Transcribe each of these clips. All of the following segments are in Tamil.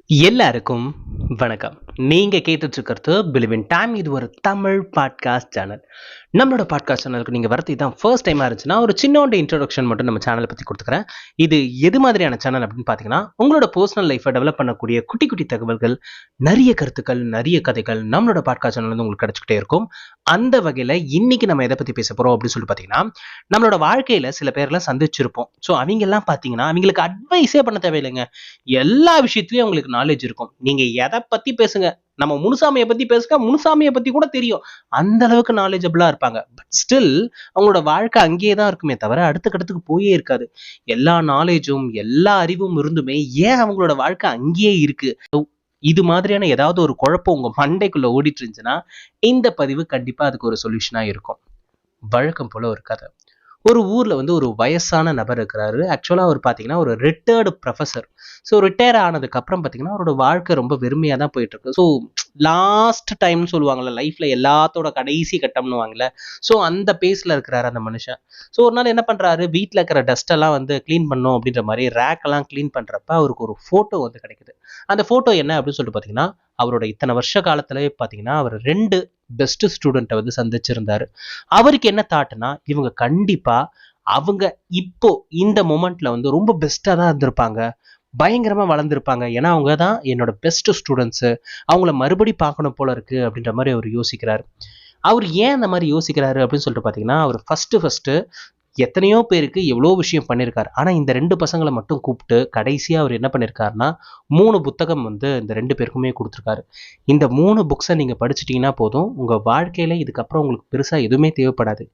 எல்லாருக்கும் வணக்கம். நீங்க கேட்டுட்டு இருக்கிறது பிலிவ் இன் டைம். இது ஒரு தமிழ் பாட்காஸ்ட் சேனல். நம்மளோட பாட்காஸ்ட் சேனலுக்கு நீங்க வரது இதான் ஃபர்ஸ்ட் டைமா இருந்துச்சுன்னா ஒரு சின்னோண்டு இன்ட்ரோடக்ஷன் மட்டும் நம்ம சேனலை பத்தி கொடுத்துக்கிறேன். இது எது மாதிரியான சேனல் அப்படின்னு பாத்தீங்கன்னா, உங்களோட பர்சனல் லைஃபை டெவலப் பண்ணக்கூடிய குட்டி குட்டி தகவல்கள், நிறைய கருத்துக்கள், நிறைய கதைகள் நம்மளோட பாட்காஸ்ட் சேனல் வந்து உங்களுக்கு கிடைச்சிக்கிட்டே இருக்கும். அந்த வகையில இன்னைக்கு நம்ம எதை பத்தி பேச போறோம் அப்படின்னு சொல்லி பாத்தீங்கன்னா, நம்மளோட வாழ்க்கையில சில பேர்லாம் சந்திச்சிருப்போம். ஸோ அவங்க எல்லாம் பாத்தீங்கன்னா அவங்களுக்கு அட்வைஸே பண்ண தேவையில்லைங்க. எல்லா விஷயத்திலயும் அவங்களுக்கு நாலேஜ் இருக்கும். நீங்க எதை பத்தி பேசுங்க, நம்ம முனுசாமியை பத்தி பேசுங்க, முனுசாமியை பத்தி கூட தெரியும். அந்த அளவுக்கு நாலேஜபிளா இருப்பாங்க. பட் ஸ்டில் அவங்களோட வாழ்க்கை அங்கேயே தான் இருக்குமே தவிர அடுத்த கட்டத்துக்கு போயே இருக்காது. எல்லா நாலேஜும் எல்லா அறிவும் இருந்துமே ஏன் அவங்களோட வாழ்க்கை அங்கேயே இருக்கு? இது மாதிரியான ஏதாவது ஒரு குழப்பம் உங்க மண்டைக்குள்ள ஓடிட்டு இருந்துச்சுன்னா இந்த பதிவு கண்டிப்பா அதுக்கு ஒரு சொல்யூஷனா இருக்கும். வழக்கம் போல ஒரு கதை. ஒரு ஊர்ல வந்து ஒரு வயசான நபர் இருக்கிறாரு. ஆக்சுவலா அவர் பாத்தீங்கன்னா ஒரு ரிட்டையர்டு ப்ரொஃபசர். ஸோ ரிட்டையர் ஆனதுக்கு அப்புறம் பாத்தீங்கன்னா அவரோட வாழ்க்கை ரொம்ப வெறுமையா தான் போயிட்டு இருக்கு. ஸோ லாஸ்ட் டைம்னு சொல்லுவாங்கல்ல, லைஃப்ல எல்லாத்தோட கடைசி கட்டம்னுவாங்கல்ல. ஸோ அந்த பேஸ்ல இருக்கிறாரு அந்த மனுஷன். ஸோ ஒரு நாள் என்ன பண்றாரு, வீட்டில் இருக்கிற டஸ்ட் எல்லாம் வந்து க்ளீன் பண்ணும் அப்படின்ற மாதிரி ரேக் எல்லாம் க்ளீன் பண்றப்ப அவருக்கு ஒரு போட்டோ வந்து கிடைக்குது. அந்த போட்டோ என்ன அப்படின்னு சொல்லிட்டு பாத்தீங்கன்னா, அவரோட இத்தனை வருஷ காலத்திலே பாத்தீங்கன்னா அவர் 2 பெஸ்ட் ஸ்டூடெண்ட்டை வந்து சந்திச்சிருந்தாரு. அவருக்கு என்ன தாட்னா, இவங்க கண்டிப்பா அவங்க இப்போ இந்த மொமெண்ட்ல வந்து ரொம்ப பெஸ்டா தான் இருந்திருப்பாங்க, பயங்கரமா வளர்ந்துருப்பாங்க. ஏன்னா அவங்க தான் என்னோட பெஸ்ட் ஸ்டூடெண்ட்ஸு, அவங்கள மறுபடி பார்க்கணும் போல இருக்கு அப்படின்ற மாதிரி அவர் யோசிக்கிறாரு. அவர் ஏன் அந்த மாதிரி யோசிக்கிறாரு அப்படின்னு சொல்லிட்டு பார்த்தீங்கன்னா, அவர் ஃபர்ஸ்ட் எத்தனையோ பேருக்கு எவ்வளோ விஷயம் பண்ணியிருக்காரு. ஆனால் இந்த 2 பசங்களை மட்டும் கூப்பிட்டு கடைசியாக அவர் என்ன பண்ணியிருக்காருன்னா 3 புத்தகம் வந்து இந்த 2 பேருக்குமே கொடுத்துருக்காரு. இந்த 3 புக்ஸை நீங்கள் படிச்சிட்டிங்கன்னா போதும், உங்கள் வாழ்க்கையில் இதுக்கப்புறம் உங்களுக்கு பெருசாக எதுவுமே தேவைப்படாது.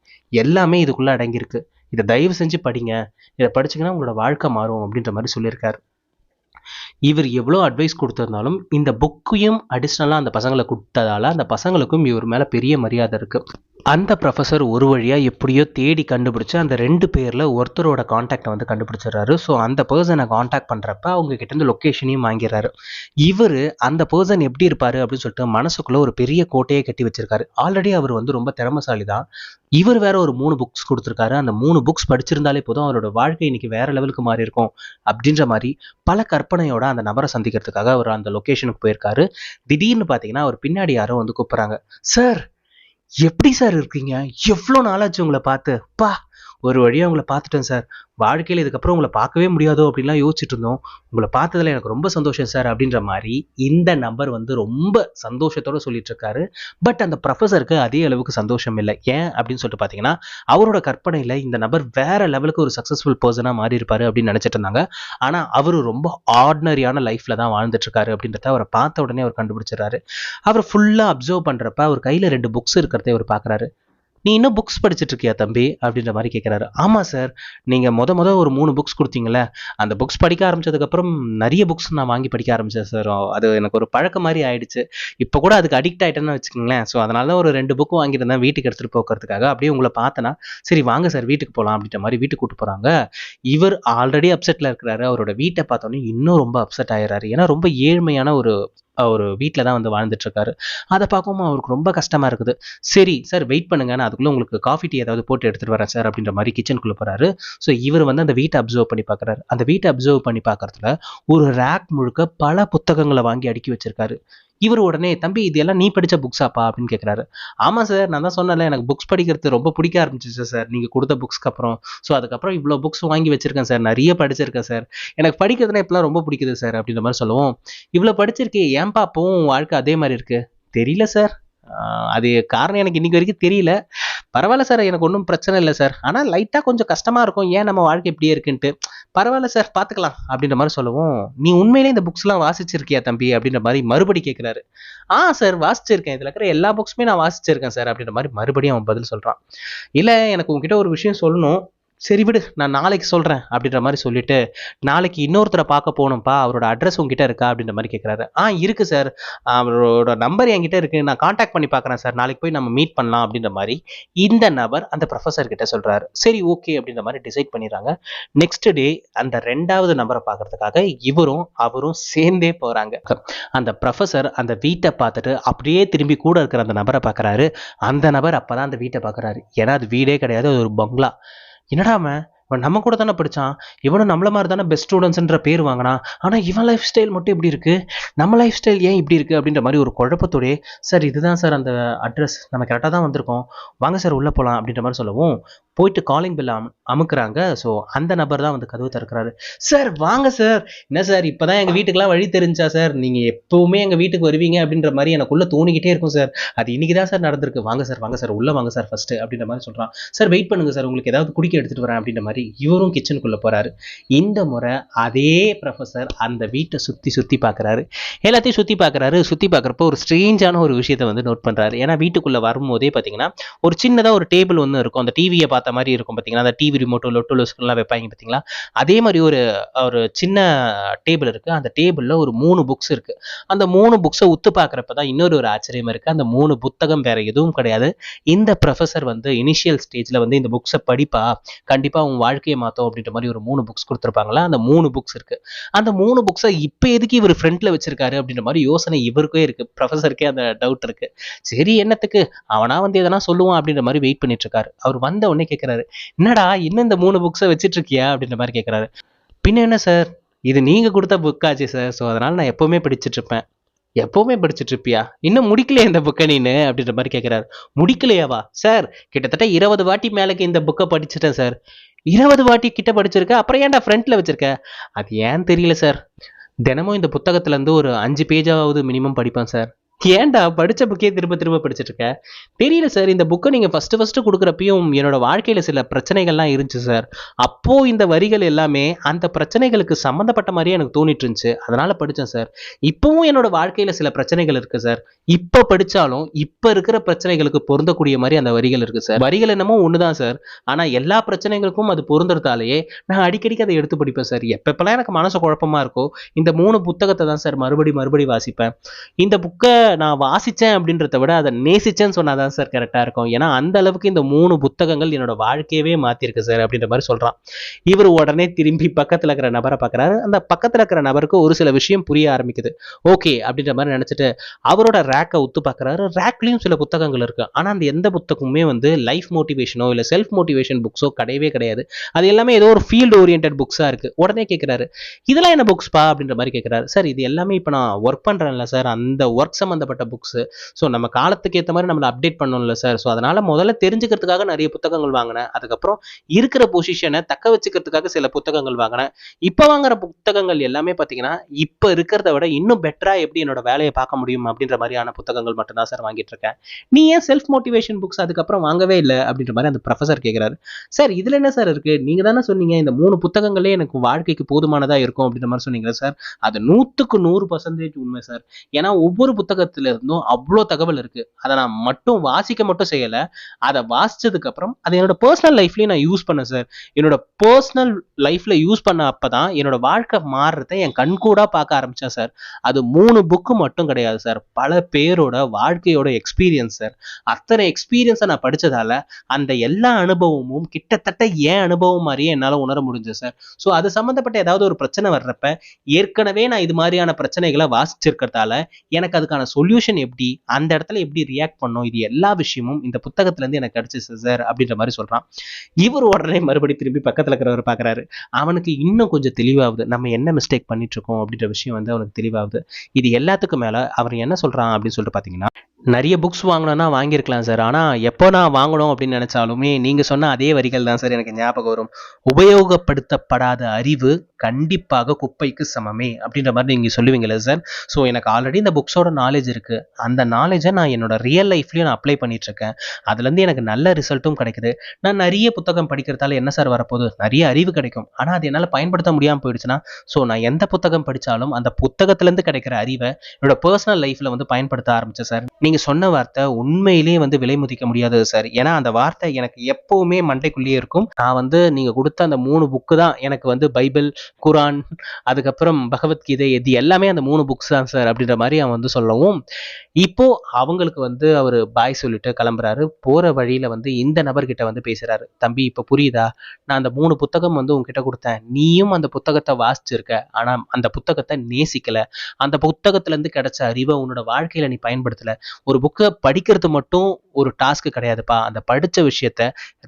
எல்லாமே இதுக்குள்ளே அடங்கியிருக்கு. இதை தயவு செஞ்சு படிங்க. இதை படிச்சிங்கன்னா உங்களோட வாழ்க்கை மாறும் அப்படின்ற மாதிரி சொல்லியிருக்காரு. இவர் எவ்வளோ அட்வைஸ் கொடுத்திருந்தாலும் இந்த புக்கையும் அடிஷ்னலாக அந்த பசங்களை கொடுத்ததால அந்த பசங்களுக்கும் இவர் மேலே பெரிய மரியாதை இருக்கு. அந்த ப்ரொஃபஸர் ஒரு வழியாக எப்படியோ தேடி கண்டுபிடிச்சு அந்த 2 பேரில் ஒருத்தரோட காண்டாக்டை வந்து கண்டுபிடிச்சிடுறாரு. ஸோ அந்த பர்சனை காண்டாக்ட் பண்ணுறப்ப அவங்க கிட்டேருந்து லொக்கேஷனையும் வாங்கிடுறாரு. இவர் அந்த பர்சன் எப்படி இருப்பார் அப்படின்னு சொல்லிட்டு மனசுக்குள்ளே ஒரு பெரிய கோட்டையை கட்டி வச்சிருக்காரு. ஆல்ரெடி அவர் வந்து ரொம்ப திறமைசாலி தான். இவர் வேற ஒரு 3 புக்ஸ் கொடுத்துருக்காரு. அந்த 3 புக்ஸ் படிச்சிருந்தாலே போதும் அவரோட வாழ்க்கை இன்னைக்கு வேற லெவலுக்கு மாறி இருக்கும் அப்படின்ற மாதிரி பல கற்பனையோட அந்த நபரை சந்திக்கிறதுக்காக அவர் அந்த லொக்கேஷனுக்கு போயிருக்காரு. திடீர்னு பார்த்தீங்கன்னா அவர் பின்னாடி யாரோ வந்து கூப்பிட்றாங்க. சார், எப்படி சார் இருக்கீங்க? எவ்வளோ நாளாச்சு உங்களை பார்த்து. பா, ஒரு வழியாக உங்களை பார்த்துட்டேன் சார். வாழ்க்கையில் இதுக்கப்புறம் உங்களை பார்க்கவே முடியாதோ அப்படின்லாம் யோசிச்சுட்டு இருந்தோம். உங்களை பார்த்ததுல எனக்கு ரொம்ப சந்தோஷம் சார் அப்படின்ற மாதிரி இந்த நபர் வந்து ரொம்ப சந்தோஷத்தோட சொல்லிட்டு இருக்காரு. பட் அந்த ப்ரொஃபஸருக்கு அதே அளவுக்கு சந்தோஷம் இல்லை. ஏன் அப்படின்னு சொல்லிட்டு பார்த்தீங்கன்னா, அவரோட கற்பனையில் இந்த நபர் வேற லெவலுக்கு ஒரு சக்ஸஸ்ஃபுல் பர்சனாக மாறி இருப்பாரு அப்படின்னு நினைச்சிட்டு இருந்தாங்க. ஆனால் அவரு ரொம்ப ஆர்டினரியான லைஃப்ல தான் வாழ்ந்துட்டு இருக்காரு அப்படின்றத அவரை பார்த்த உடனே அவர் கண்டுபிடிச்சிடறாரு. அவர் ஃபுல்லாக அப்சர்வ் பண்றப்ப அவர் கையில் 2 புக்ஸ் இருக்கிறதே அவர் பார்க்குறாரு. நீ இன்னும் புக்ஸ் படிச்சுட்டு இருக்கியா தம்பி அப்படின்ற மாதிரி கேட்குறாரு. ஆமாம் சார், நீங்கள் முத ஒரு 3 புக்ஸ் கொடுத்தீங்களே, அந்த புக்ஸ் படிக்க ஆரம்பிச்சதுக்கப்புறம் நிறைய புக்ஸ் நான் வாங்கி படிக்க ஆரம்பித்தேன் சார். அது எனக்கு ஒரு பழக்கம் மாதிரி ஆயிடுச்சு. இப்போ கூட அதுக்கு அடிக்ட் ஆகிட்டேன்னு வச்சுக்கோங்களேன். ஸோ அதனால தான் ஒரு 2 புக் வாங்கியிருந்தேன் வீட்டுக்கு எடுத்துகிட்டு போகிறதுக்காக. அப்படியே உங்களை பார்த்தனா, சரி வாங்க சார் வீட்டுக்கு போகலாம் அப்படின்ற மாதிரி வீட்டுக்கு கூப்பிட்டு போகிறாங்க. இவர் ஆல்ரெடி அப்செட்டில் இருக்கிறாரு. அவரோட வீட்டை பார்த்தோன்னே இன்னும் ரொம்ப அப்செட் ஆயிடுறாரு. ஏன்னா ரொம்ப ஏழ்மையான ஒரு ஒரு வீட்டில் தான் வந்து வாழ்ந்துட்டு இருக்காரு. அதை பார்க்கவும் அவருக்கு ரொம்ப கஷ்டமா இருக்குது. சரி சார், வெயிட் பண்ணுங்க, நான் அதுக்குள்ள உங்களுக்கு காஃபி டீ ஏதாவது போட்டு எடுத்துட்டு வரேன் சார் அப்படின்ற மாதிரி கிச்சனுக்குள்ள போறாரு. ஸோ இவர் வந்து அந்த வீட்டை அப்சர்வ் பண்ணி பார்க்குறாரு. அந்த வீட்டை அப்சர்வ் பண்ணி பார்க்கறதுல ஒரு ரேக் முழுக்க பல புத்தகங்களை வாங்கி அடுக்கி வச்சிருக்காரு. இவர் உடனே, தம்பி இது எல்லாம் நீ படிச்ச புக்ஸாப்பா அப்படின்னு கேட்குறாரு. ஆமாம் சார், நான் தான் சொன்னேன்ல எனக்கு புக்ஸ் படிக்கிறது ரொம்ப பிடிக்க ஆரம்பிச்சிச்சு சார் நீங்கள் கொடுத்த புக்ஸ்க்கு அப்புறம். ஸோ அதுக்கப்புறம் இவ்வளோ புக்ஸ் வாங்கி வச்சிருக்கேன் சார், நிறைய படிச்சிருக்கேன் சார். எனக்கு படிக்கிறதுனா இப்பெல்லாம் ரொம்ப பிடிக்குது சார் அப்படின்ற மாதிரி சொல்லுவோம். இவ்வளோ படிச்சிருக்கே, ஏன்பா அப்பவும் வாழ்க்கை அதே மாதிரி இருக்கு? தெரியல சார், அது காரணம் எனக்கு இன்னைக்கு வரைக்கும் தெரியல. பரவாயில்ல சார், எனக்கு ஒன்றும் பிரச்சனை இல்லை சார். ஆனால் லைட்டாக கொஞ்சம் கஷ்டமா இருக்கும், ஏன் நம்ம வாழ்க்கை இப்படியே இருக்குன்ட்டு. பரவாயில்ல சார், பார்த்துக்கலாம் அப்படின்ற மாதிரி சொல்லவும், நீ உண்மையிலே இந்த புக்ஸ்லாம் வாசிச்சிருக்கியா தம்பி அப்படின்ற மாதிரி மறுபடி கேட்குறாரு. சார் வாசிச்சிருக்கேன், இதில் இருக்கிற எல்லா புக்ஸுமே நான் வாசிச்சிருக்கேன் சார் அப்படின்ற மாதிரி மறுபடியும் அவன் பதில் சொல்கிறான். இல்லை, எனக்கு உங்ககிட்ட ஒரு விஷயம் சொல்லணும். சரி விடு, நான் நாளைக்கு சொல்கிறேன் அப்படின்ற மாதிரி சொல்லிட்டு, நாளைக்கு இன்னொருத்தரை பார்க்க போகணும்ப்பா, அவரோட அட்ரஸ் உங்ககிட்ட இருக்கா அப்படின்ற மாதிரி கேட்குறாரு. இருக்குது சார், அவரோட நம்பர் என்கிட்ட இருக்கு, நான் காண்டாக்ட் பண்ணி பார்க்குறேன் சார், நாளைக்கு போய் நம்ம மீட் பண்ணலாம் அப்படின்ற மாதிரி இந்த நபர் அந்த ப்ரொஃபஸர் கிட்ட சொல்றாரு. சரி ஓகே அப்படின்ற மாதிரி டிசைட் பண்ணிடுறாங்க. நெக்ஸ்ட் டே அந்த 2வது நபரை பார்க்கறதுக்காக இவரும் அவரும் சேர்ந்தே போறாங்க. அந்த ப்ரொஃபஸர் அந்த வீட்டை பார்த்துட்டு அப்படியே திரும்பி கூட இருக்கிற அந்த நபரை பார்க்குறாரு. அந்த நபர் அப்பதான் அந்த வீட்டை பார்க்குறாரு. ஏன்னா அது வீடே கிடையாது, அது ஒரு பங்களா. என்னடாம இவன் நம்ம கூட தானே படிச்சான், இவனும் நம்மள மாதிரி தானே பெஸ்ட் ஸ்டூடெண்ட்ஸ்ன்ற பேர் வாங்கினான், ஆனா இவன் லைஃப் ஸ்டைல் மட்டும் இப்படி இருக்கு, நம்ம லைஃப் ஸ்டைல் ஏன் இப்படி இருக்கு அப்படின்ற மாதிரி ஒரு குழப்பத்தோடயே, சார் இதுதான் சார் அந்த அட்ரஸ், நம்ம கரெக்டாக தான் வந்திருக்கோம், வாங்க சார் உள்ள போகலாம் அப்படின்ற மாதிரி சொல்லவும் போயிட்டு காலிங் பெல் அமுக்குறாங்க. ஸோ அந்த நபர் தான் வந்து கதவு திறக்கிறாரு. சார் வாங்க சார். என்ன சார் இப்பதான் எங்க வீட்டுக்கெல்லாம் வழி தெரிஞ்சா சார், நீங்க எப்பவுமே எங்க வீட்டுக்கு வருவீங்க அப்படின்ற மாதிரி எனக்குள்ள தோணிக்கிட்டே இருக்கும் சார், அது இன்னைக்கு தான் சார் நடந்திருக்கு, வாங்க சார் உள்ள வாங்க சார் ஃபர்ஸ்ட் அப்படின்ற மாதிரி சொல்றான். சார் வெயிட் பண்ணுங்க சார், உங்களுக்கு ஏதாவது குடிக்க எடுத்துட்டு வரேன் அப்படின்ற மாதிரி இவரும் கிச்சனுக்குள்ள போறாரு. இந்த முறை அதே ப்ரொஃபசர் அந்த வீட்டை சுத்தி சுத்தி பார்க்கறாரு. எல்லாத்தையும் சுத்தி பார்க்கறாரு. சுத்தி பார்க்கறப்போ ஒரு ஸ்ட்ரேஞ்சான ஒரு விஷயத்தை வந்து நோட் பண்றாரு. ஏன்னா வீட்டுக்குள்ள வரும்போதே பாத்தீங்கன்னா ஒரு சின்னதா ஒரு டேபிள் ஒன்று இருக்கும், அந்த டிவியை பார்த்த மாதிரி இருக்கும் பார்த்தீங்கன்னா, அந்த டிவி ரிமோட்டோ லொட்டோ லொஸ்கெல்லாம் வைப்பாங்க பார்த்தீங்களா, அதே மாதிரி ஒரு ஒரு சின்ன டேபிள் இருக்கு. அந்த டேபிளில் ஒரு 3 புக்ஸ் இருக்கு. அந்த 3 புக்ஸை உத்து பார்க்குறப்ப தான் இன்னொரு ஒரு ஆச்சரியமா இருக்கு. அந்த 3 புத்தகம் வேற எதுவும் கிடையாது. இந்த ப்ரொஃபஸர் வந்து இனிஷியல் ஸ்டேஜில் வந்து இந்த புக்ஸை படிப்பா, கண்டிப்பாக உன் வாழ்க்கையை மாற்றும் அப்படின்ற மாதிரி ஒரு 3 புக்ஸ் கொடுத்துருப்பாங்களா, அந்த 3 புக்ஸ் இருக்கு. அந்த 3 புக்ஸை இப்போ எதுக்கு இவர் ஃப்ரண்ட்ல வச்சிருக்காரு அப்படின்ற மாதிரி யோசனை இவருக்கே இருக்கு, ப்ரொஃபஸருக்கே அந்த டவுட் இருக்கு. சரி என்னத்துக்கு, அவனா வந்து எதனா சொல்லுவான் அப்படின்ற மாதிரி வெயிட் பண்ணிட்டு இருக்காரு. அவர் வந்த உடனே கேட்கிறாரு, என்னடா இன்னும் இந்த 3 புக்ஸை வச்சிட்டு இருக்கியா அப்படின்ற மாதிரி கேட்கிறாரு. பின்ன என்ன சார், இது நீங்க கொடுத்த புக் ஆச்சு சார், ஸோ அதனால நான் எப்பவுமே படிச்சுட்டு இருப்பேன். எப்பவுமே படிச்சுட்டு இருப்பியா, இன்னும் முடிக்கலையே இந்த புக்கை நீனு அப்படின்ற மாதிரி கேட்கிறாரு. முடிக்கலையாவா சார், கிட்டத்தட்ட 20 வாட்டி மேலக்கு இந்த புக்கை படிச்சுட்டேன் சார். 20 வாட்டி கிட்ட படிச்சிருக்க, அப்புறம் ஏன்டா ஃப்ரண்ட்ல வச்சிருக்க? அது ஏன் தெரியல சார், தினமும் இந்த புத்தகத்துல இருந்து ஒரு 5 பேஜாவது மினிமம் படிப்பேன் சார். ஏன்டா படிச்ச புக்கே திரும்ப திரும்ப படிச்சுட்டு இருக்க? தெரியல சார், இந்த புக்கை நீங்க ஃபர்ஸ்ட் கொடுக்குறப்பையும் என்னோட வாழ்க்கையில சில பிரச்சனைகள்லாம் இருந்துச்சு சார். அப்போ இந்த வரிகள் எல்லாமே அந்த பிரச்சனைகளுக்கு சம்மந்தப்பட்ட மாதிரியே எனக்கு தோணிட்டு இருந்துச்சு, அதனால படிச்சேன் சார். இப்பவும் என்னோட வாழ்க்கையில சில பிரச்சனைகள் இருக்கு சார். இப்ப படிச்சாலும் இப்ப இருக்கிற பிரச்சனைகளுக்கு பொருந்தக்கூடிய மாதிரி அந்த வரிகள் இருக்கு சார். வரிகள் என்னமோ ஒண்ணுதான் சார், ஆனா எல்லா பிரச்சனைகளுக்கும் அது பொருந்துறதாலேயே நான் அடிக்கடிக்கு அதை எடுத்து படிப்பேன் சார். எப்பப்பெல்லாம் எனக்கு மனசு குழப்பமா இருக்கோ இந்த 3 புத்தகத்தை தான் சார் மறுபடி வாசிப்பேன். இந்த புக்கை நான் வாசிச்சேன் அப்படின்றத விட அதை நேசிச்சேன்னு சொன்னாதான் சார் கரெக்டா இருக்கும். ஏன்னா அந்த அளவுக்கு இந்த 3 புத்தகங்கள் என்னோட வாழ்க்கையவே மாத்திருக்கு சார் அப்படின்ற மாதிரி சொல்றான். இவர் உடனே திரும்பி பக்கத்துல இருக்கிற நபரை பார்க்கறாரு. அந்த பக்கத்துல இருக்கிற நபருக்கு ஒரு சில விஷயம் புரிய ஆரம்பிக்குது. ஓகே அப்படின்ற மாதிரி நினைச்சிட்டு அவரோட ரேக்கை உத்து பார்க்கறாரு. ரேக்லயும் சில புத்தகங்கள் இருக்கு, ஆனா அந்த எந்த புத்தகமுமே வந்து லைஃப் மோட்டிவேஷனோ இல்ல செல்ஃப் மோட்டிவேஷன் புக்ஸோ கிடையவே கிடையாது. அது எல்லாமே ஏதோ ஒரு ஃபீல்டு ஓரியன்ட் புக்ஸா இருக்கு. உடனே கேட்கிறாரு, இதெல்லாம் என்ன புக்ஸ்பா அப்படின்ற மாதிரி கேட்கிறாரு. சார் இது எல்லாமே இப்போ நான் ஒர்க் பண்றேன்ல சார், அந்த ஒர்க் சம்பந்தப்பட்ட புக்ஸ். ஸோ நம்ம காலத்துக்கு ஏற்ற மாதிரி நம்மளை அப்டேட் பண்ணணும்ல சார், ஸோ அதனால முதல்ல தெரிஞ்சுக்கிறதுக்காக நிறைய புத்தகங்கள் வாங்கினேன், அதுக்கப்புறம் இருக்கிற பொசிஷனை தக்க வச்சுக்கிறதுக்காக சில புத்தகங்கள் வாங்கினேன். இப்போ வாங்குற புத்தகங்கள் எல்லாமே பார்த்தீங்கன்னா இப்போ இருக்கிறத விட இன்னும் பெட்டரா எப்படி என்னோட வேலையை பார்க்க முடியும் அப்படின்ற மாதிரியான புத்தகங்கள் மட்டும்தான் சார் வாங்கிட்டு இருக்கேன். நீ ஏன் செல்ஃப் மோட்டிவேஷன் புக்ஸ் அதுக்கப்புறம் வாங்கவே இல்லை அப்படின்ற மாதிரி அந்த ப்ரொஃபசர் கேட்கிறாரு. சார் இதுல என்ன சார் இருக்கு, நீங்க தானே சொன்னீங்க இந்த 3 புத்தகங்களே எனக்கு வாழ்க்கைக்கு போதுமானதா இருக்கும் அப்படின்ற மாதிரி சொன்னீங்களா சார். அது 100க்கு 100% உண்மை சார். ஏன்னா ஒவ்வொரு புத்தகத்துல இருந்தும் அவ்வளோ தகவல் இருக்கு. அதை நான் மட்டும் வாசிக்க மட்டும் செய்யல, அதை வாசிச்சதுக்கு அப்புறம் அதை என்னோட பர்சனல் லைஃப்லயும் நான் யூஸ் பண்ணேன் சார். என்னோட பர்சனல் லைஃப்ல யூஸ் பண்ண அப்பதான் என்னோட வாழ்க்கை மாறுறதை என் கண்கூடா பார்க்க ஆரம்பிச்சேன் சார். அது 3 புக்கு மட்டும் கிடையாது சார், பல பேரோட வாழ்க்கையோட எக்ஸ்பீரியன்ஸ் சார். அத்தனை எக்ஸ்பீரியன்ஸை நான் படிச்சதால அந்த எல்லா அனுபவமும் கிட்டத்தட்ட ஏன் அனுபவம் மாதிரியே என்னால உணர முடிஞ்சது சார். ஸோ அது சம்மந்தப்பட்ட ஏதாவது ஒரு பிரச்சனை வர்றப்ப ஏற்கனவே நான் இது மாதிரியான பிரச்சனைகளை வாசிச்சிருக்கிறதால எனக்கு அதுக்கான சொல்யூஷன் எப்படி, அந்த இடத்துல எப்படி ரியாக்ட் பண்ணும், இது எல்லா விஷயமும் இந்த புத்தகத்துல இருந்து எனக்கு கிடைச்சிச்சு சார் அப்படின்ற மாதிரி சொல்றான். இவர் உடனே மறுபடியும் திரும்பி பக்கத்துல இருக்கிறவர் பாக்குறாரு. அவனுக்கு இன்னும் கொஞ்சம் தெளிவாகுது, நம்ம என்ன மிஸ்டேக் பண்ணிட்டு இருக்கோம் அப்படின்ற விஷயம் வந்து அவனுக்கு தெளிவாகுது. இது எல்லாத்துக்கும் மேல அவர் என்ன சொல்றான் அப்படின்னு சொல்லிட்டு பாத்தீங்கன்னா, நிறைய புக்ஸ் வாங்கணும்னா வாங்கியிருக்கலாம் சார், ஆனால் எப்போ நான் வாங்கணும் அப்படின்னு நினச்சாலுமே நீங்கள் சொன்ன அதே வரிகள் தான் சார் எனக்கு ஞாபகம் வரும். உபயோகப்படுத்தப்படாத அறிவு கண்டிப்பாக குப்பைக்கு சமமே அப்படின்ற மாதிரி நீங்கள் சொல்லுவீங்களே சார். ஸோ எனக்கு ஆல்ரெடி இந்த புக்ஸோட நாலேஜ் இருக்குது, அந்த நாலேஜை நான் என்னோட ரியல் லைஃப்லேயும் நான் அப்ளை பண்ணிகிட்ருக்கேன். அதுலேருந்து எனக்கு நல்ல ரிசல்ட்டும் கிடைக்குது. நான் நிறைய புத்தகம் படிக்கிறதால என்ன சார் வரப்போகுது, நிறைய அறிவு கிடைக்கும், ஆனால் அது என்னால் பயன்படுத்த முடியாமல் போயிடுச்சுன்னா, ஸோ நான் எந்த புத்தகம் படித்தாலும் அந்த புத்தகத்திலேருந்து கிடைக்கிற அறிவை என்னோட பர்சனல் லைஃப்பில் வந்து பயன்படுத்த ஆரம்பித்தேன் சார். நீங்கள் சொன்ன வார்த்தை உண்மையிலேயே வந்து விலை மதிக்க முடியாதது சார். ஏன்னா அந்த வார்த்தை எனக்கு எப்பவுமே மண்டைக்குள்ளேயே இருக்கும். நான் வந்து நீங்க கொடுத்த அந்த 3 புக்கு தான் எனக்கு வந்து பைபிள், குரான், அதுக்கப்புறம் பகவத்கீதை, இது எல்லாமே அந்த 3 புக்ஸ் தான் சார் அப்படின்ற மாதிரி அவன் வந்து சொல்லவும், இப்போ அவங்களுக்கு வந்து அவர் பாய் சொல்லிட்டு கிளம்புறாரு. போற வழியில வந்து இந்த நபர்கிட்ட வந்து பேசுறாரு. தம்பி இப்போ புரியுதா, நான் அந்த 3 புத்தகம் வந்து உங்ககிட்ட கொடுத்தேன், நீயும் அந்த புத்தகத்தை வாசிச்சிருக்க, ஆனா அந்த புத்தகத்தை நேசிக்கல, அந்த புத்தகத்துல இருந்து கிடைச்ச அறிவை உன்னோட வாழ்க்கையில நீ பயன்படுத்தல, ஒரு புக்கை படிக்கிறது மட்டும் ஒரு டாஸ்க்கு கிடையாதுப்பா. அந்த படிச்ச விஷயத்த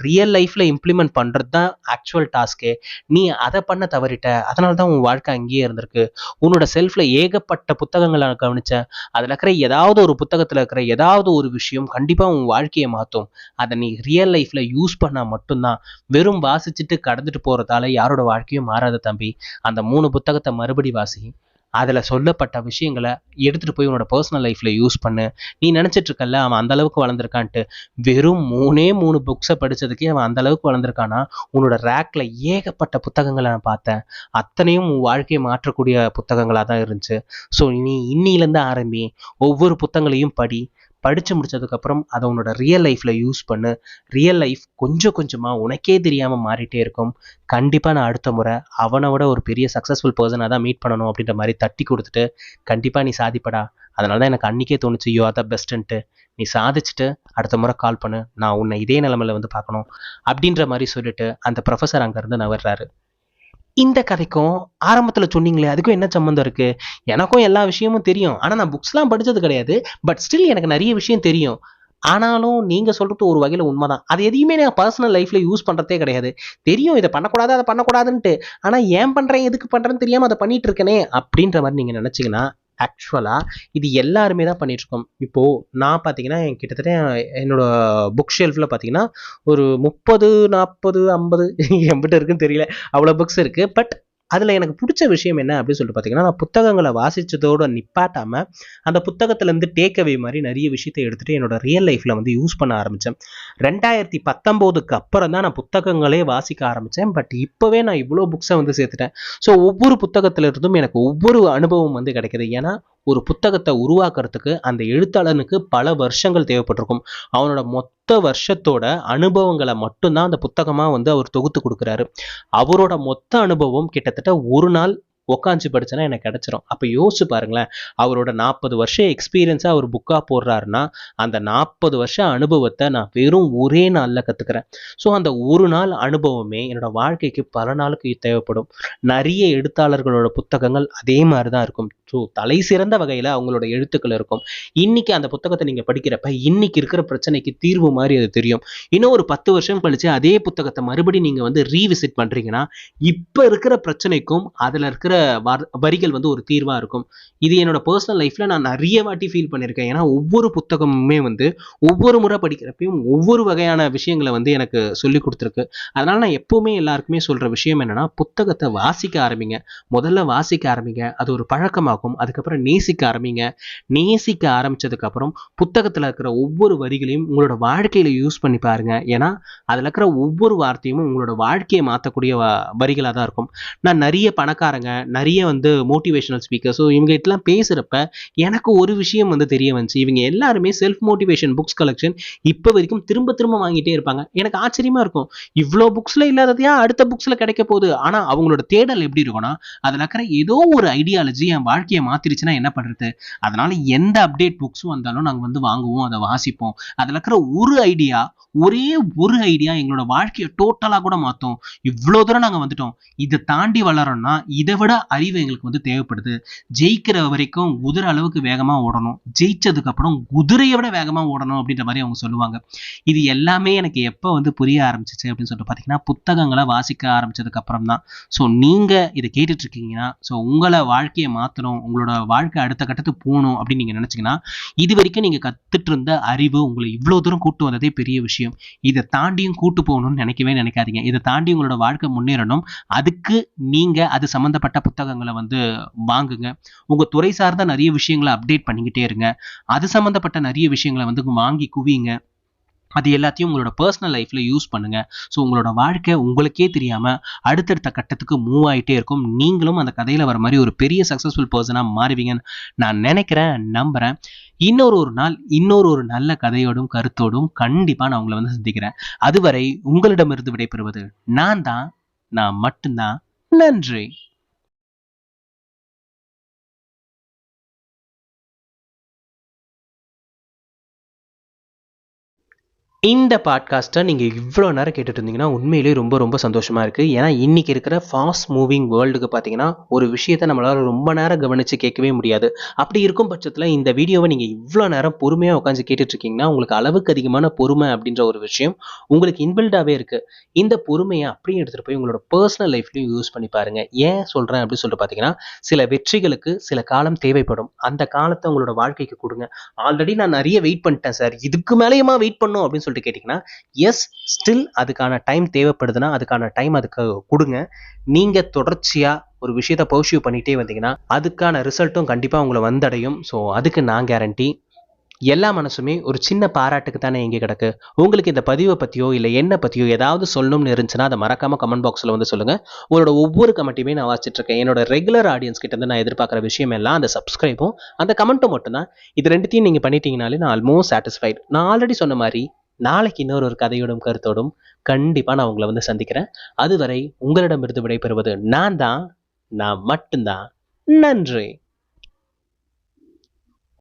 ரியல் லைஃப்ல இம்ப்ளிமெண்ட் பண்றது தான் ஆக்சுவல் டாஸ்க்கே. நீ அதை பண்ண தவறிட்ட. அதனால தான் உன் வாழ்க்கை அங்கேயே இருந்திருக்கு. உன்னோட செல்ஃப்ல ஏகப்பட்ட புத்தகங்களை நான் கவனிச்சேன். அதுல இருக்கிற ஏதாவது ஒரு புத்தகத்துல இருக்கிற ஏதாவது ஒரு விஷயம் கண்டிப்பா உன் வாழ்க்கையை மாத்தும். அதை நீ ரியல் லைஃப்ல யூஸ் பண்ணா மட்டும்தான். வெறும் வாசிச்சுட்டு கடந்துட்டு போறதால யாரோட வாழ்க்கையும் மாறாத தம்பி. அந்த 3 புத்தகத்தை மறுபடி வாசி. அதுல சொல்லப்பட்ட விஷயங்களை எடுத்துட்டு போய் உன்னோட பர்சனல் லைஃப்ல யூஸ் பண்ணு. நீ நினைச்சிட்டு இருக்கல்ல அவன் அந்த அளவுக்கு வளர்ந்துருக்கான்ட்டு. வெறும் 3 புக்ஸை படிச்சதுக்கே அவன் அந்த அளவுக்கு வளர்ந்துருக்கானா? உன்னோட ரேக்ல ஏகப்பட்ட புத்தகங்களை நான் பார்த்தேன். அத்தனையும் உன் வாழ்க்கையை மாற்றக்கூடிய புத்தகங்களா தான் இருந்துச்சு. ஸோ நீ இன்னிலேருந்து ஆரம்பி. ஒவ்வொரு புத்தகங்களையும் படி. படிச்சு முடிச்சதுக்கப்புறம் அதை உன்னோட ரியல் லைஃப்ல யூஸ் பண்ணு. ரியல் லைஃப் கொஞ்சம் கொஞ்சமா உனக்கே தெரியாம மாறிட்டே இருக்கும். கண்டிப்பா நான் அடுத்த முறை அவனை விட ஒரு பெரிய சக்ஸஸ்ஃபுல் பர்சனாக தான் மீட் பண்ணணும் அப்படின்ற மாதிரி தட்டி கொடுத்துட்டு, கண்டிப்பா நீ சாதிப்படா. அதனால தான் எனக்கு அன்னைக்கே தோணுச்சு யூ ஆர் த பெஸ்ட்டுன்ட்டு. நீ சாதிச்சுட்டு அடுத்த முறை கால் பண்ணு, நான் உன்னை இதே நிலைமையில வந்து பார்க்கணும் அப்படின்ற மாதிரி சொல்லிட்டு அந்த ப்ரொஃபஸர் அங்கேருந்து நவர்றாரு. இந்த கதைக்கும் ஆரம்பத்துல சொன்னீங்களே அதுக்கும் என்ன சம்மந்தம் இருக்கு? எனக்கும் எல்லா விஷயமும் தெரியும். ஆனா நான் புக்ஸ்லாம் படிச்சது கிடையாது. பட் ஸ்டில் எனக்கு நிறைய விஷயம் தெரியும். ஆனாலும் நீங்க சொல்றது ஒரு வகையில உண்மைதான். அது எதையுமே நான் பர்சனல் லைஃப்ல யூஸ் பண்றதே கிடையாது. தெரியும் இதை பண்ணக்கூடாது, அதை பண்ணக்கூடாதுன்ட்டு. ஆனா ஏன் பண்றேன், எதுக்கு பண்றேன்னு தெரியாம அதை பண்ணிட்டு இருக்கேனே அப்படின்ற மாதிரி நீங்க நினைச்சீங்கன்னா, ஆக்சுவலா இது எல்லாருமே தான் பண்ணிட்டு இருக்கோம். இப்போ நான் பார்த்தீங்கன்னா, கிட்டத்தட்ட என்னோட புக் ஷெல்ஃப்ல பார்த்தீங்கன்னா, ஒரு 30, 40, 50 என்கிட்ட இருக்குன்னு தெரியல. அவ்வளோ புக்ஸ் இருக்கு. பட் அதில் எனக்கு பிடிச்ச விஷயம் என்ன அப்படின்னு சொல்லிட்டு பார்த்தீங்கன்னா, நான் புத்தகங்களை வாசிச்சதோட நிப்பாட்டாம அந்த புத்தகத்திலேருந்து டேக் அவே மாதிரி நிறைய விஷயத்தை எடுத்துட்டு என்னோட ரியல் லைஃப்ல வந்து யூஸ் பண்ண ஆரம்பித்தேன். 2019க்கு அப்புறம் தான் நான் புத்தகங்களே வாசிக்க ஆரம்பித்தேன். பட் இப்போவே நான் இவ்வளோ புக்ஸை வந்து சேர்த்துட்டேன். ஸோ ஒவ்வொரு புத்தகத்துல இருந்தும் எனக்கு ஒவ்வொரு அனுபவம் வந்து கிடைக்குது. ஏன்னா ஒரு புத்தகத்தை உருவாக்குறதுக்கு அந்த எழுத்தாளனுக்கு பல வருஷங்கள் தேவைப்பட்டிருக்கும். அவனோட மொத்த வருஷத்தோட அனுபவங்களை மட்டும்தான் அந்த புத்தகமா வந்து அவர் தொகுத்து கொடுக்குறாரு. அவரோட மொத்த அனுபவம் கிட்டத்தட்ட ஒரு நாள் உக்காந்து படிச்சேன்னா எனக்கு கிடைச்சிரும். அப்ப யோசிச்சு பாருங்களேன். அவரோட 40 வருஷம் எக்ஸ்பீரியன்ஸா அவர் புக்கா போடுறாருன்னா, அந்த 40 வருஷம் அனுபவத்தை நான் வெறும் ஒரே நாள்ல கத்துக்கிறேன். ஸோ அந்த ஒரு நாள் அனுபவமே என்னோட வாழ்க்கைக்கு பல நாளுக்கு தேவைப்படும். நிறைய எழுத்தாளர்களோட புத்தகங்கள் அதே மாதிரி தான் இருக்கும். ஸோ தலை சிறந்த வகையில அவங்களோட எழுத்துக்கள் இருக்கும். இன்னைக்கு அந்த புத்தகத்தை நீங்க படிக்கிறப்ப இன்னைக்கு இருக்கிற பிரச்சனைக்கு தீர்வு மாதிரி அது தெரியும். இன்னும் ஒரு 10 வருஷம் கழிச்சு அதே புத்தகத்தை மறுபடியும் நீங்க வந்து ரீவிசிட் பண்றீங்கன்னா, இப்ப இருக்கிற பிரச்சனைக்கும் அதுல இருக்கிற வரிகள் வந்து ஒரு தீர்வா இருக்கும். இது என்னோட பர்சனல் லைஃப்ல நான் நிறைய வாட்டி ஃபீல் பண்ணியிருக்கேன். ஏன்னா ஒவ்வொரு புத்தகமுமே வந்து ஒவ்வொரு முறை படிக்கிறப்பையும் ஒவ்வொரு வகையான விஷயங்களை வந்து எனக்கு சொல்லி கொடுத்துருக்கு. அதனால நான் எப்பவுமே எல்லாருக்குமே சொல்ற விஷயம் என்னன்னா, புத்தகத்தை வாசிக்க ஆரம்பிங்க. முதல்ல வாசிக்க ஆரம்பிங்க. அது ஒரு பழக்கமாகும். அதுக்கப்புறம் நேசிக்க ஆரம்பிங்க. நேசிக்க ஆரம்பிச்சதுக்கு அப்புறம் புத்தகத்துல இருக்கிற ஒவ்வொரு வரிகளையும் உங்களோட வாழ்க்கையில யூஸ் பண்ணி பாருங்க. ஏன்னா அதுல இருக்கிற ஒவ்வொரு வார்த்தையும் உங்களோட வாழ்க்கையை மாற்றக்கூடிய வரிகளா தான் இருக்கும். நான் நிறைய பணக்காரங்க, நிறைய வந்து மோட்டிவேஷனல் ஸ்பீக்கர், ஸோ இவங்க இதெல்லாம் பேசுறப்ப எனக்கு ஒரு விஷயம் வந்து தெரிய வந்துச்சு. இவங்க எல்லாருமே செல்ஃப் மோட்டிவேஷன் புக்ஸ் கலெக்ஷன் இப்போ வரைக்கும் திரும்ப திரும்ப வாங்கிட்டே இருப்பாங்க. எனக்கு ஆச்சரியமா இருக்கும். இவ்வளோ புக்ஸ்ல இல்லாததையா அடுத்த புக்ஸ்ல கிடைக்க போகுது. ஆனா அவங்களோட தேடல் எப்படி இருக்கும்னா, அதுல இருக்கிற ஏதோ ஒரு ஐடியாலஜி என் வாழ்க்கையை மாத்திருச்சுன்னா என்ன பண்றது? அதனால எந்த அப்டேட் புக்ஸும் வந்தாலும் நாங்க வந்து வாங்குவோம், அதை வாசிப்போம். அதுல இருக்கிற ஒரு ஐடியா, ஒரே ஒரு ஐடியா எங்களோட வாழ்க்கையை டோட்டலா கூட மாத்தும். இவ்வளோ தூரம் நாங்க வந்துட்டோம். இதை தாண்டி வளரோம்னா இதை விட அறிவு எங்களுக்கு வந்து தேவைப்படுது. ஜெயிக்கிற வரைக்கும் குதிரை அளவுக்கு வேகமா ஓடணும். ஜெயிச்சதுக்கு அப்புறம் குதிரையை விட வேகமா ஓடணும் அப்படின்ற மாதிரி அவங்க சொல்லுவாங்க. இது எல்லாமே எனக்கு எப்போ வந்து புரிய ஆரம்பிச்சிச்சு அப்படின்னு சொல்லிட்டு பார்த்தீங்கன்னா, புத்தகங்களை வாசிக்க ஆரம்பிச்சதுக்கு அப்புறம் தான். ஸோ நீங்க இதை கேட்டுட்டு இருக்கீங்கன்னா, ஸோ உங்களை வாழ்க்கையை மாற்றணும், உங்களோட வாழ்க்கை அடுத்த கட்டத்துக்கு போகணும் அப்படின்னு நீங்க நினைச்சீங்கன்னா, இது வரைக்கும் நீங்க கத்துட்டு இருந்த அறிவு உங்களை இவ்வளோ தூரம் கூட்டு வந்ததே பெரிய விஷயம். இதை தாண்டியும் கூட்டு போகணும்னு நினைக்கவே நினைக்காதீங்க. இதை தாண்டி உங்களோட வாழ்க்கை முன்னேறணும். அதுக்கு நீங்க அது சம்பந்தப்பட்ட புத்தகங்களை வந்து வாங்குங்க. உங்க துறை சார்ந்த நிறைய விஷயங்களை அப்டேட் பண்ணிக்கிட்டே இருங்க. அது சம்பந்தப்பட்ட நிறைய விஷயங்களை வந்து வாங்கி குவிங்க. அது எல்லாத்தையும் உங்களோட பர்சனல் லைஃப்ல யூஸ் பண்ணுங்க. ஸோ உங்களோட வாழ்க்கை உங்களுக்கே தெரியாம அடுத்தடுத்த கட்டத்துக்கு மூவ் ஆகிட்டே இருக்கும். நீங்களும் அந்த கதையில வர மாதிரி ஒரு பெரிய சக்சஸ்ஃபுல் பர்சனா மாறுவீங்கன்னு நான் நினைக்கிறேன், நம்புறேன். ஒரு நாள் ஒரு நல்ல கதையோடும் கருத்தோடும் கண்டிப்பா நான் உங்களை வந்து சந்திக்கிறேன். அதுவரை உங்களிடமிருந்து விடைபெறுவது நான் மட்டும்தான். நன்றி. இந்த பாட்காஸ்ட்டை நீங்கள் இவ்வளோ நேரம் கேட்டுட்டு இருந்தீங்கன்னா உண்மையிலேயே ரொம்ப ரொம்ப சந்தோஷமாக இருக்குது. ஏன்னா இன்றைக்கி இருக்கிற ஃபாஸ்ட் மூவிங் வேர்ல்டுக்கு பார்த்தீங்கன்னா ஒரு விஷயத்தை நம்மளால் ரொம்ப நேரம் கவனித்து கேட்கவே முடியாது. அப்படி இருக்கும் பட்சத்தில் இந்த வீடியோவை நீங்கள் இவ்வளோ நேரம் பொறுமையாக உட்காந்து கேட்டுட்ருக்கீங்கன்னா உங்களுக்கு அளவுக்கு அதிகமான பொறுமை அப்படின்ற ஒரு விஷயம் உங்களுக்கு இன்பில்டாகவே இருக்குது. இந்த பொறுமையை அப்படியே எடுத்துகிட்டு போய் உங்களோட பர்சனல் லைஃப்லையும் யூஸ் பண்ணி பாருங்கள். ஏன் சொல்கிறேன் அப்படின்னு சொல்லிட்டு பார்த்தீங்கன்னா சில வெற்றிகளுக்கு சில காலம் தேவைப்படும். அந்த காலத்தை உங்களோட வாழ்க்கைக்கு கொடுங்க. ஆல்ரெடி நான் நிறைய வெயிட் பண்ணிட்டேன் சார், இதுக்கு மேலேயுமா வெயிட் பண்ணும் அப்படின்னு சொல்லிட்டு கேட்டிங்கன்னா எஸ், ஸ்டில் அதுக்கான டைம் தேவைப்படுதுன்னா அதுக்கான டைம் அதுக்கு கொடுங்க. நீங்கள் தொடர்ச்சியாக ஒரு விஷயத்தை பர்சியூ பண்ணிகிட்டே வந்தீங்கன்னா அதுக்கான ரிசல்ட்டும் கண்டிப்பாக உங்களை வந்தடையும். ஸோ அதுக்கு நான் கேரண்டி. எல்லா மனசுமே ஒரு சின்ன பாராட்டுக்கு தானே எங்கே கிடக்கு. உங்களுக்கு இந்த பதிவை பற்றியோ இல்லை என்ன பற்றியோ ஏதாவது சொல்லணும்னு இருந்துச்சுன்னா அதை மறக்காமல் கமெண்ட் பாக்ஸில் வந்து சொல்லுங்கள். உங்களோட ஒவ்வொரு கமெண்ட்டையுமே நான் வாசிச்சிட்ருக்கேன். என்னோட ரெகுலர் ஆடியன்ஸ் கிட்ட இருந்து நான் எதிர்பார்க்குற விஷயம் எல்லாம் அந்த சப்ஸ்கிரைபும் அந்த கமெண்ட்டும் மட்டும்தான். இது ரெண்டுத்தையும் நீங்கள் பண்ணிட்டீங்கனாலே நான் ஆல்மோஸ்ட் சாட்டிஸ்ஃபைடு. நான் ஆல்ரெடி சொன்ன மாதிரி நாளைக்கு இன்னொரு கதையோடும் கருத்தோடும் கண்டிப்பாக நான் உங்களை வந்து சந்திக்கிறேன். அதுவரை உங்களிடமிருந்து விடைபெறுவது நான் மட்டும்தான். நன்றி.